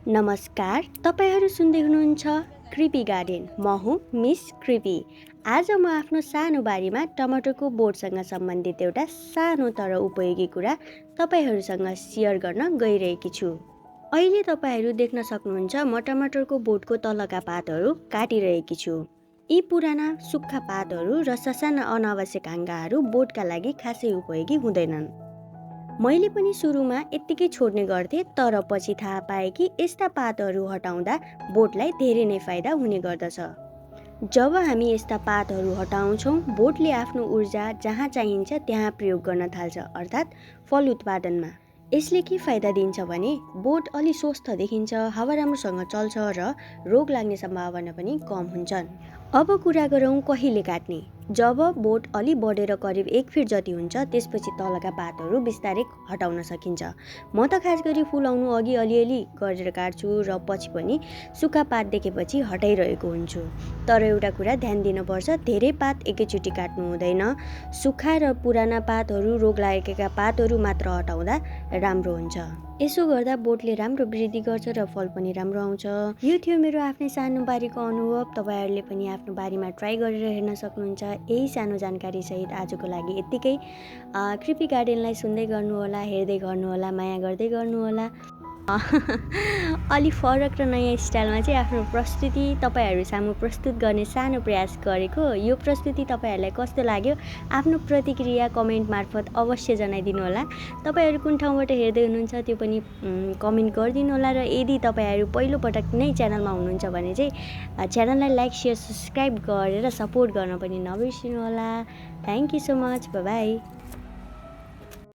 नमस्कार, तपाईहरू सुन्दै हुनुहुन्छ कृपी गार्डन। म हुँ मिस कृपी। आज म आफ्नो सानो बारीमा टमाटरको बोटसँग सम्बन्धित एउटा सानो तर उपयोगी कुरा तपाईहरूसँग सेयर गर्न गइरहेकी छु। अहिले तपाईहरू देख्न सक्नुहुन्छ म टमाटरको बोटको तलका पातहरू काटिरहेकी छु। यी पुराना सुक्खा पातहरू र ससाना अनावश्यक हाँगाहरू बोटका लागि खासै उपयोगी हुँदैनन्। मैले पनि सुरुमा यत्तिकै छोड्ने गर्थेँ, तर पछि थाहा पाएँ कि यस्ता पातहरू हटाउँदा बोटलाई धेरै नै फाइदा हुने गर्दछ। जब हामी यस्ता पातहरू हटाउँछौँ, बोटले आफ्नो ऊर्जा जहाँ चाहिन्छ त्यहाँ प्रयोग गर्न थाल्छ, अर्थात् फल उत्पादनमा। यसले के फाइदा दिन्छ भने बोट अलि स्वस्थ देखिन्छ, हावा राम्रोसँग चल्छ र रोग लाग्ने सम्भावना पनि कम हुन्छन्। अब कुरा गरौँ कहिले काट्ने। जब बोट अलि बढेर करिब 1 फिट जति हुन्छ, त्यसपछि तलका पातहरू बिस्तारै हटाउन सकिन्छ। म त खास गरी फुल आउनु अघि अलिअलि गरेर काट्छु र पछि पनि सुक्खा पात देखेपछि हटाइरहेको हुन्छु। तर एउटा कुरा ध्यान दिनुपर्छ, धेरै पात एकैचोटि काट्नु हुँदैन। सुक्खा र पुराना पातहरू, रोग लागेका पातहरू मात्र हटाउँदा राम्रो हुन्छ। यसो गर्दा बोटले राम्रो वृद्धि गर्छ र फल पनि राम्रो आउँछ। यो थियो मेरो आफ्नै सानो बारीको अनुभव। तपाईहरूले पनि आफ्नो बारीमा ट्राई गरेर हेर्न सक्नुहुन्छ। यही सानो जानकारी सहित आजको लागि यत्तिकै। कृपी गार्डनलाई सुन्दै गर्नुहोला, हेर्दै गर्नुहोला, माया गर्दै गर्नुहोला। अलि फरक र नयाँ स्टाइलमा चाहिँ आफ्नो प्रस्तुति तपाईहरू सामु प्रस्तुत गर्ने सानो प्रयास गरेको। यो प्रस्तुति तपाईँहरूलाई कस्तो लाग्यो आफ्नो प्रतिक्रिया कमेन्ट मार्फत अवश्य जनाइदिनु होला। तपाईँहरू कुन ठाउँबाट हेर्दै हुनुहुन्छ त्यो पनि कमेन्ट गरिदिनु होला। र यदि तपाईँहरू पहिलोपटक नै च्यानलमा हुनुहुन्छ भने चाहिँ च्यानललाई लाइक, सेयर, सब्सक्राइब गरेर सपोर्ट गर्न पनि नबिर्सिनु होला। Thank you so much. By by.